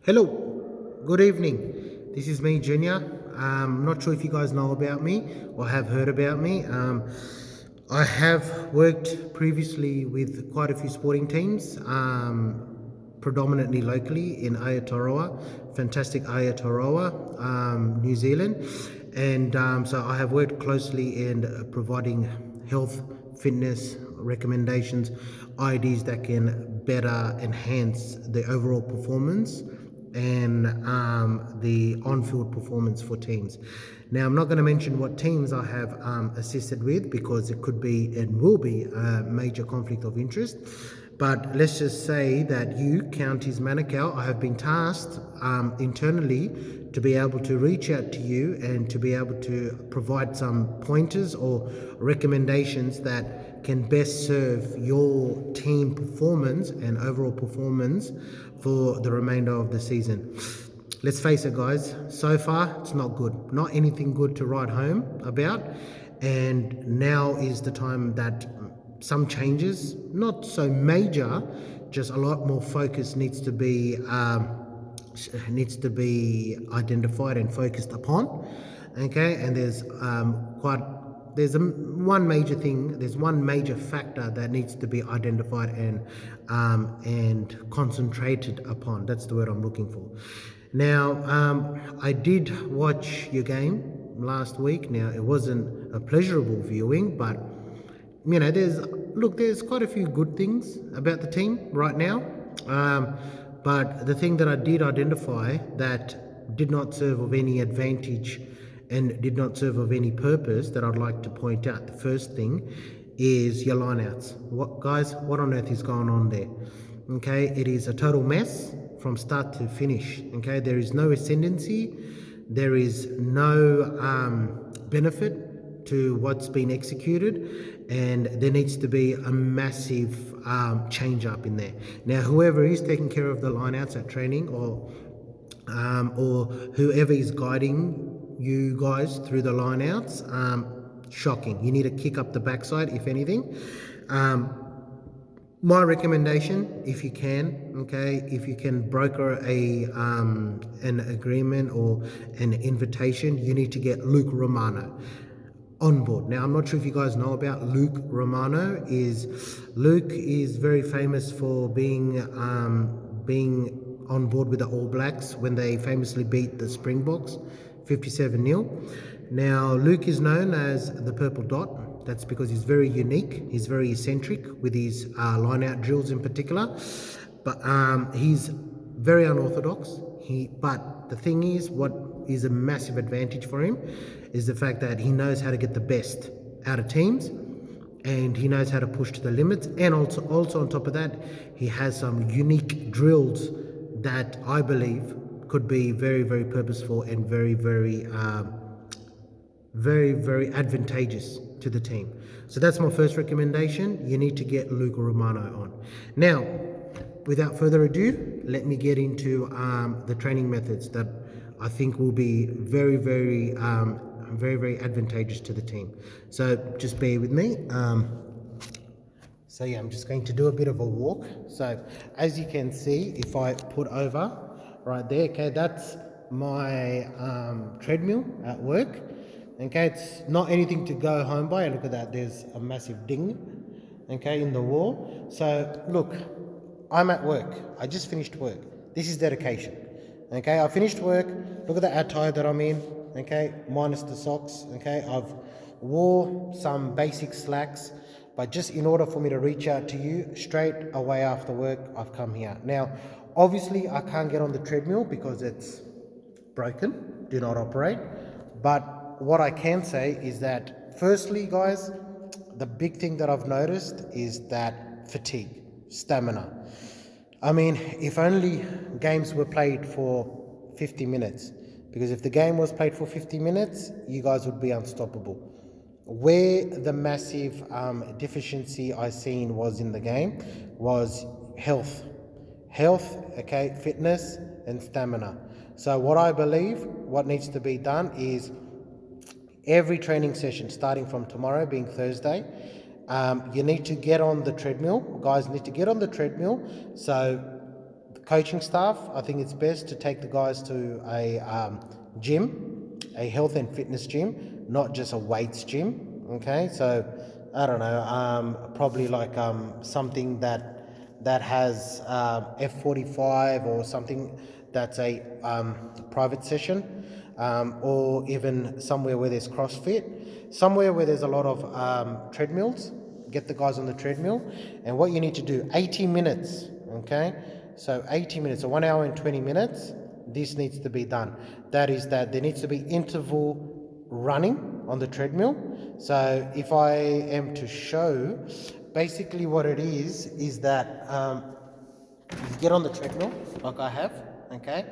Hello, good evening. This is me, Junior. Not sure if you guys know about me or have heard about me. I have worked previously with quite a few sporting teams, predominantly locally in Aotearoa, fantastic Aotearoa, New Zealand. And so I have worked closely in providing health, fitness recommendations, IDs that can better enhance the overall performance and the on-field performance for teams. Now, I'm not going to mention what teams I have assisted with because it could be and will be a major conflict of interest. But let's just say that you, Counties Manukau, I have been tasked internally to be able to reach out to you and to be able to provide some pointers or recommendations that can best serve your team performance and overall performance for the remainder of the season. Let's face it, guys, so far it's not good. Not anything good to write home about. And now is the time that some changes, not so major, just a lot more focus needs to be identified and focused upon. Okay, and one major thing. There's one major factor that needs to be identified and concentrated upon. That's the word I'm looking for. Now, I did watch your game last week. Now, it wasn't a pleasurable viewing, but there's quite a few good things about the team right now. But the thing that I did identify that did not serve of any advantage and did not serve of any purpose that I'd like to point out. The first thing is your lineouts. What on earth is going on there? Okay, it is a total mess from start to finish. Okay, there is no ascendancy, there is no benefit to what's been executed, and there needs to be a massive change up in there. Now, whoever is taking care of the lineouts at training, or whoever is guiding you guys through the lineouts, shocking. You need to kick up the backside, if anything. My recommendation, if you can, okay, if you can broker an agreement or an invitation, you need to get Luke Romano on board. Now, I'm not sure if you guys know about Luke Romano. Luke is very famous for being on board with the All Blacks when they famously beat the Springboks 57-0. Now, Luke is known as the Purple Dot. That's because he's very unique. He's very eccentric with his line-out drills in particular. But he's very unorthodox. But the thing is, what is a massive advantage for him is the fact that he knows how to get the best out of teams, and he knows how to push to the limits. And also on top of that, he has some unique drills that I believe could be very, very purposeful and very, very very, very advantageous to the team. So that's my first recommendation. You need to get Luca Romano on. Now, without further ado, let me get into the training methods that I think will be very, very, very, very advantageous to the team. So just bear with me. I'm just going to do a bit of a walk. So as you can see, if I put over right there, okay, that's my treadmill at work. Okay, it's not anything to go home by. Look at that, there's a massive ding, okay, in the wall. So look, I'm at work. I just finished work. This is dedication. Okay, I finished work. Look at the attire that I'm in. Okay, minus the socks. Okay, I've wore some basic slacks, but just in order for me to reach out to you straight away after work, I've come here. Now, obviously, I can't get on the treadmill because it's broken, do not operate. But what I can say is that, firstly, guys, the big thing that I've noticed is that fatigue, stamina. I mean, if only games were played for 50 minutes, because if the game was played for 50 minutes, you guys would be unstoppable. Where the massive deficiency I seen was in the game was health, okay, fitness and stamina. So what I believe what needs to be done is every training session starting from tomorrow being Thursday, you need to get on the treadmill. Guys need to get on the treadmill. So coaching staff, I think it's best to take the guys to a gym, a health and fitness gym, not just a weights gym. Okay, so I don't know, probably like something that has F45 or something that's a private session, or even somewhere where there's CrossFit, somewhere where there's a lot of treadmills. Get the guys on the treadmill, and what you need to do, 80 minutes, okay? So 80 minutes, so 1 hour and 20 minutes, this needs to be done. That is that there needs to be interval running on the treadmill. So if I am to show, basically what it is that you get on the treadmill like I have, okay?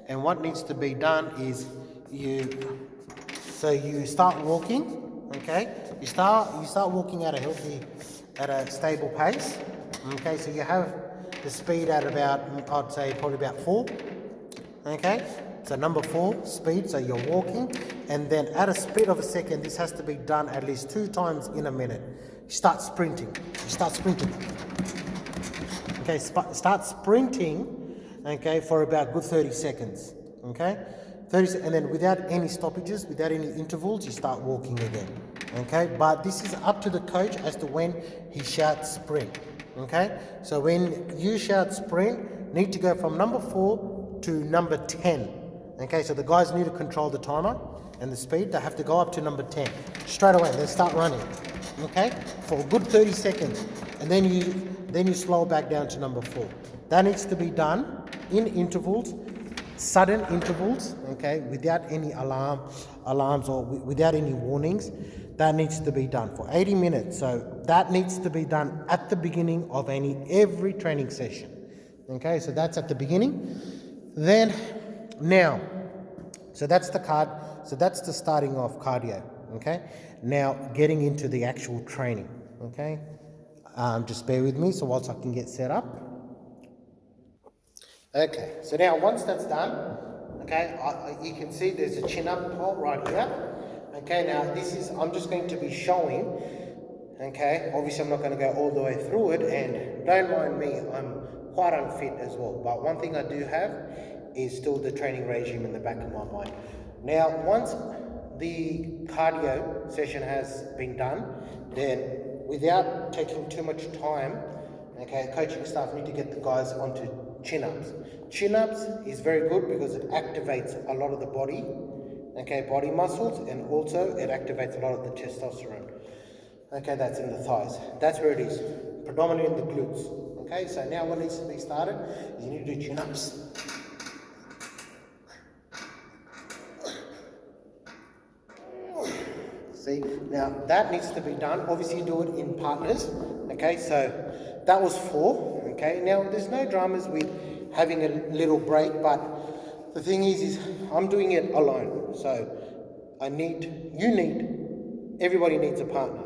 And what needs to be done is you start walking, okay? You start walking at a stable pace, okay? So you have the speed at about, I'd say probably about 4, okay? So number 4, speed, so you're walking, and then at a speed of a second, this has to be done at least 2 times in a minute. You start sprinting, okay? Start sprinting, okay, for about good 30 seconds, okay? And then without any stoppages, without any intervals, you start walking again, okay? But this is up to the coach as to when he shouts sprint, okay? So when you shout sprint, need to go from number 4 to number 10, okay? So the guys need to control the timer and the speed. They have to go up to number 10 straight away. Then start running, okay, for a good 30 seconds, and then you slow back down to number 4. That needs to be done in intervals, sudden intervals, okay, without any alarms or without any warnings. That needs to be done for 80 minutes. So that needs to be done at the beginning of every training session, okay? So that's at the beginning. Then now, so that's the starting off cardio, okay? Now getting into the actual training, okay? Just bear with me so whilst I can get set up. Okay, so now once that's done, okay, you can see there's a chin up pole right here. Okay, now I'm just going to be showing, okay, obviously I'm not going to go all the way through it, and don't mind me, I'm quite unfit as well, but one thing I do have is still the training regime in the back of my mind. Now, once the cardio session has been done, then without taking too much time, okay, coaching staff need to get the guys onto chin-ups. Chin-ups is very good because it activates a lot of the body, okay, body muscles, and also it activates a lot of the testosterone, okay, that's in the thighs. That's where it is, predominantly in the glutes, okay? So now what needs to be started is you need to do chin-ups. See, now that needs to be done. Obviously you do it in partners, okay? So that was 4, okay? Now there's no dramas with having a little break, but the thing is I'm doing it alone. So everybody needs a partner.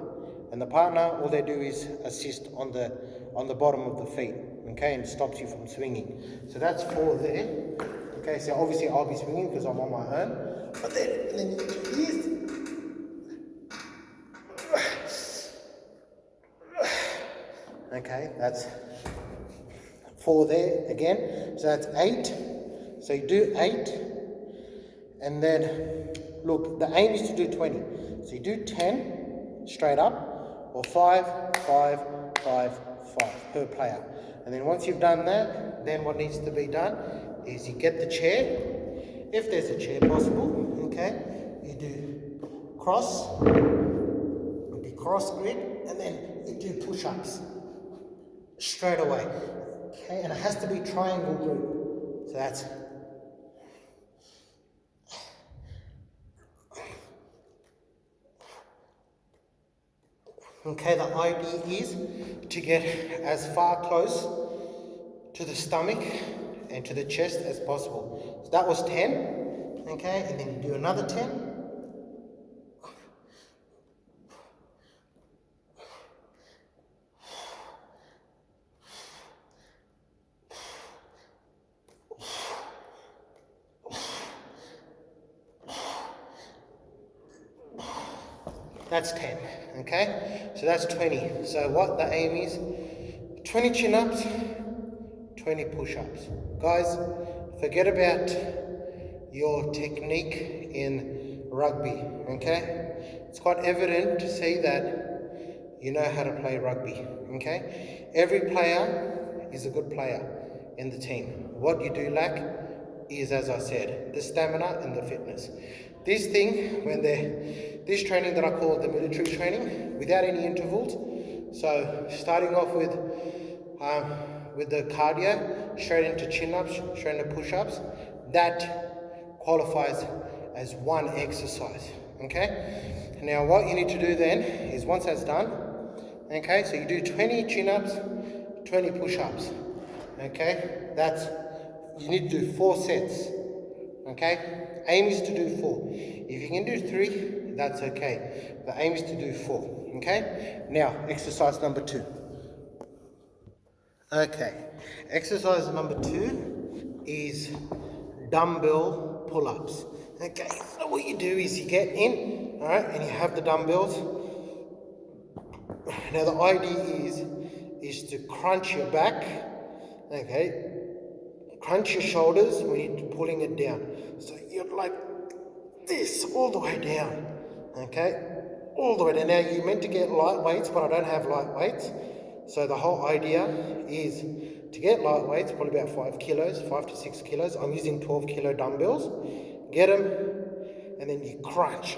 And the partner, all they do is assist on the bottom of the feet, okay? And stops you from swinging. So that's 4 there. Okay, so obviously I'll be swinging because I'm on my own. But then you do this. Okay, that's 4 there again. So that's 8. So you do 8, and then look, the aim is to do 20. So you do 10 straight up, or 5, 5, 5, 5 per player. And then once you've done that, then what needs to be done is you get the chair, if there's a chair possible, okay, you do cross grid, and then you do push-ups straight away, okay, and it has to be triangle group. So that's okay. The idea is to get as far close to the stomach and to the chest as possible. So that was 10, okay, and then you do another 10. That's 10, okay? So that's 20. So what the aim is, 20 chin-ups, 20 push-ups. Guys, forget about your technique in rugby, okay? It's quite evident to see that you know how to play rugby, okay? Every player is a good player in the team. What you do lack is, as I said, the stamina and the fitness. This thing, this training that I call the military training, without any intervals, so starting off with the cardio, straight into chin-ups, straight into push-ups, that qualifies as one exercise, okay? Now what you need to do then is, once that's done, okay, so you do 20 chin-ups, 20 push-ups, okay? You need to do 4 sets, okay? Aim is to do 4. If you can do 3, that's okay. The aim is to do 4, okay? Now, exercise number 2. Okay, exercise number 2 is dumbbell pull-ups. Okay, so what you do is you get in, all right, and you have the dumbbells. Now the idea is to crunch your back, okay, crunch your shoulders when you're pulling it down. So you're like this all the way down, okay, all the way down. Now you're meant to get light weights, but I don't have light weights. So the whole idea is to get light weights, probably about 5 to 6 kilos. I'm using 12 kilo dumbbells. Get them, and then you crunch.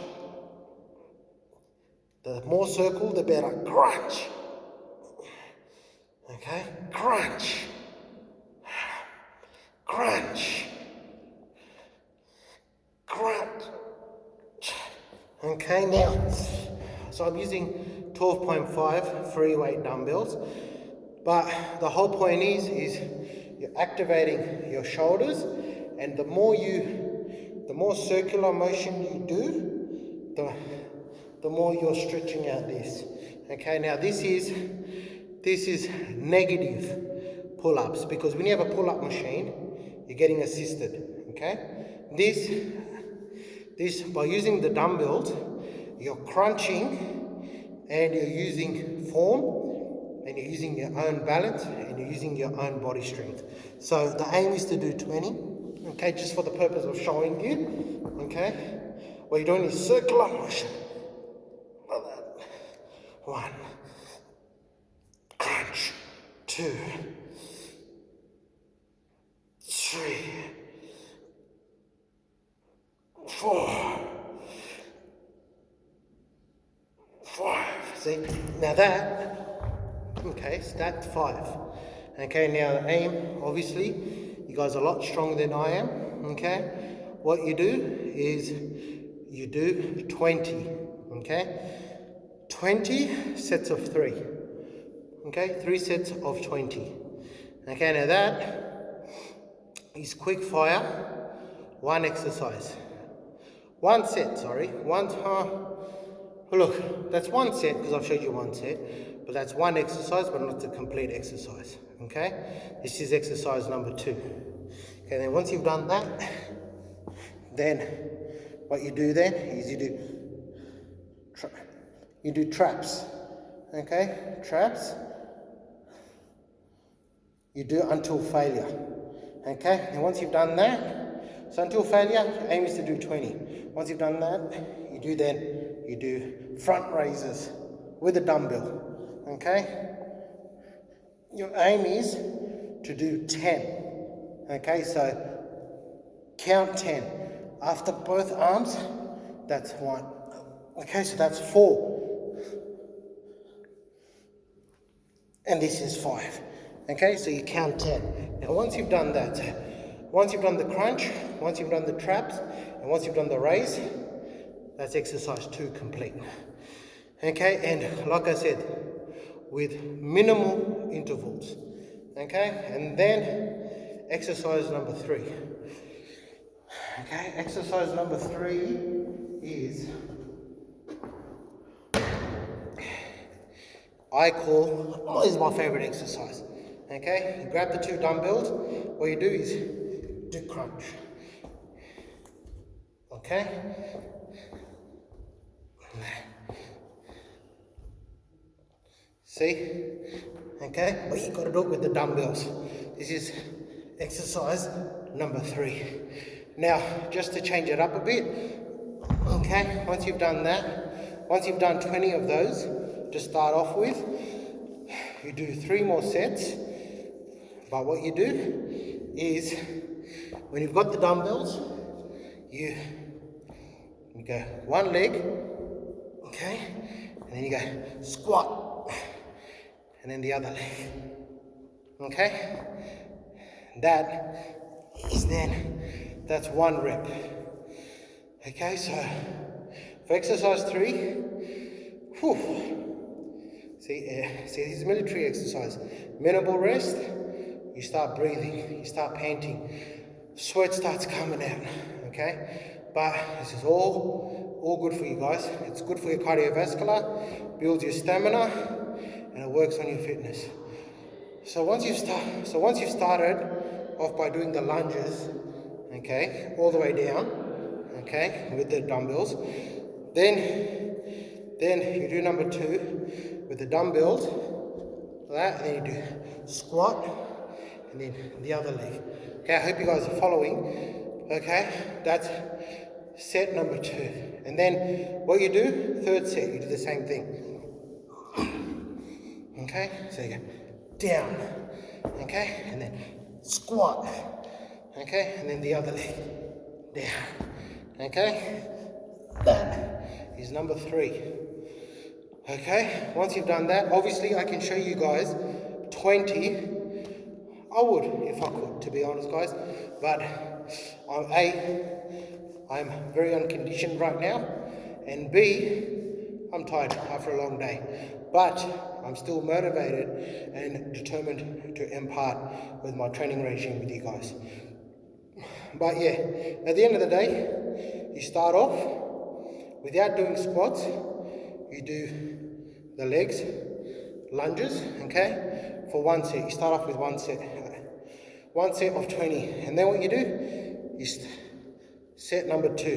The more circle, the better. Crunch. Okay, crunch. Crunch. Crunch. Okay, now, so I'm using 12.5 free weight dumbbells, but the whole point is you're activating your shoulders, and the more circular motion you do, the more you're stretching out this. Okay, now this is negative pull-ups, because when you have a pull-up machine, you're getting assisted. Okay, this by using the dumbbells, you're crunching and you're using form and you're using your own balance and you're using your own body strength. So the aim is to do 20, okay, just for the purpose of showing you, okay. What you're doing is circular motion. 1, crunch, 2, 3, 4, 5. See, now okay, so that's 5. Okay, now the aim, obviously, you guys are a lot stronger than I am, okay? What you do is you do 20, okay? 20 sets of 3, okay? 3 sets of 20. Okay, now that is quick fire, one exercise. 1 set, sorry. Look, that's 1 set because I've showed you 1 set, but that's 1 exercise, but not the complete exercise, okay? This is exercise number 2. Okay, then once you've done that, then what you do then is you do traps, okay? Traps. You do until failure, okay? And once you've done that, so until failure, aim is to do 20. Once you've done that, you do front raises with a dumbbell, okay? Your aim is to do 10, okay? So count 10. After both arms, that's 1. Okay, so that's 4. And this is 5. Okay, so you count 10. Now once you've done that, once you've done the crunch, once you've done the traps, and once you've done the raise, that's exercise 2 complete. Okay, and like I said, with minimal intervals. Okay, and then exercise number 3. Okay, exercise number 3 is, is my favorite exercise. Okay, you grab the 2 dumbbells, what you do is do crunch. Okay? See? Okay? But you gotta do it with the dumbbells. This is exercise number 3. Now, just to change it up a bit, okay, once you've done that, once you've done 20 of those to start off with, you do 3 more sets. But what you do is, when you've got the dumbbells, you go one leg, okay, and then you go squat, and then the other leg, okay. That's 1 rep. Okay, so for exercise 3, see this is military exercise. Minimal rest, you start breathing, you start panting, sweat starts coming out, okay? But this is all good for you guys. It's good for your cardiovascular, builds your stamina, and it works on your fitness. So once you've started off by doing the lunges, okay, all the way down, okay, with the dumbbells, then you do number 2 with the dumbbells, like that, and then you do squat, and then the other leg. Okay, I hope you guys are following. Okay, that's set number 2. And then what you do, 3rd set, you do the same thing. Okay, so you go down, okay, and then squat, okay, and then the other leg, down, okay. That is number 3. Okay, once you've done that, obviously I can show you guys 20. I would if I could, to be honest, guys, but I'm very unconditioned right now, and B, I'm tired after a long day, but I'm still motivated and determined to impart with my training regime with you guys. But yeah, at the end of the day, you start off without doing squats, you do the legs, lunges, okay, for 1 set. You start off with 1 set of 20, and then what you do is set number 2,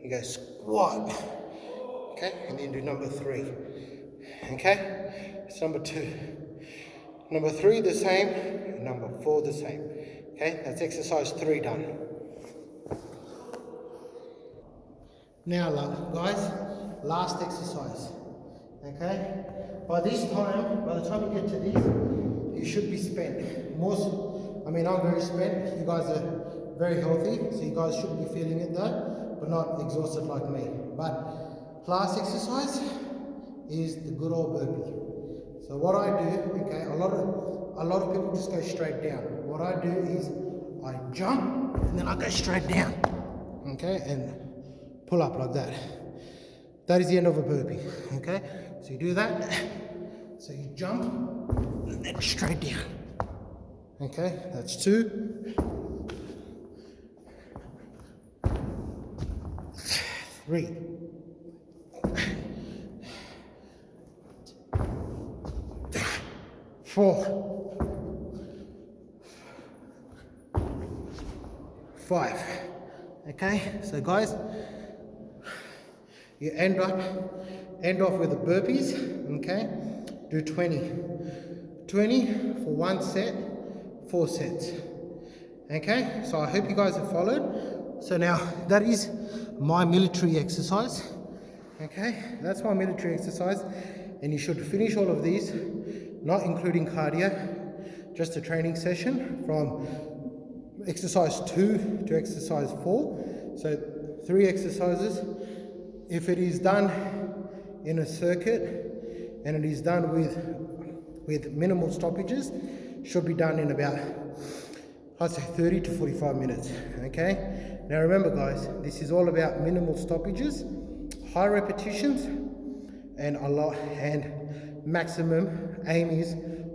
you go squat, okay, and then do number 3, okay. It's number 2, number 3 the same, and number 4 the same. Okay, that's exercise 3 done. Now guys, last exercise. Okay, by the time you get to this, you should be spent. I'm very spent. You guys are very healthy, so you guys should be feeling it though, but not exhausted like me. But last exercise is the good old burpee. So what I do, okay, a lot of people just go straight down. What I do is I jump and then I go straight down, okay, and pull up like that. That is the end of a burpee, okay? So you do that, so you jump and then straight down, okay? That's 2, 3, 4, 5, okay? So guys, you end off with the burpees, okay? Do 20 for 1 set, 4 sets, okay? So I hope you guys have followed. So now that is my military exercise, okay? That's my military exercise, and you should finish all of these, not including cardio, just a training session from exercise 2 to exercise 4. So 3 exercises. If it is done in a circuit and it is done with minimal stoppages, should be done in about, I'd say 30 to 45 minutes, okay? Now remember guys, this is all about minimal stoppages, high repetitions, and maximum aim is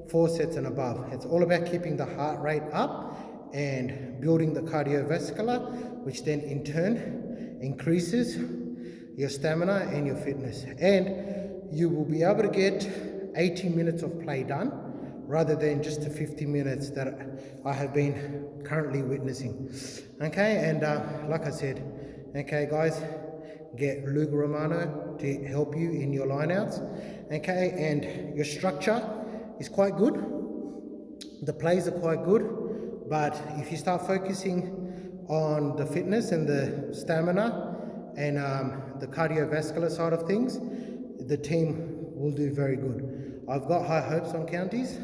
4 sets and above. It's all about keeping the heart rate up and building the cardiovascular, which then in turn increases your stamina and your fitness, and you will be able to get 80 minutes of play done rather than just the 50 minutes that I have been currently witnessing. Okay, and like I said, okay guys, get Luke Romano to help you in your lineouts. Okay, and your structure is quite good. The plays are quite good, but if you start focusing on the fitness and the stamina and the cardiovascular side of things, the team will do very good. I've got high hopes on Counties.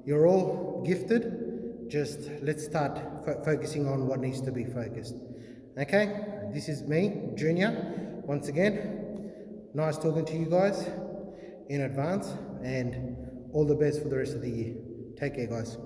You're all gifted. Just let's start focusing on what needs to be focused. Okay, this is me, Junior. Once again, nice talking to you guys in advance, and all the best for the rest of the year. Take care, guys.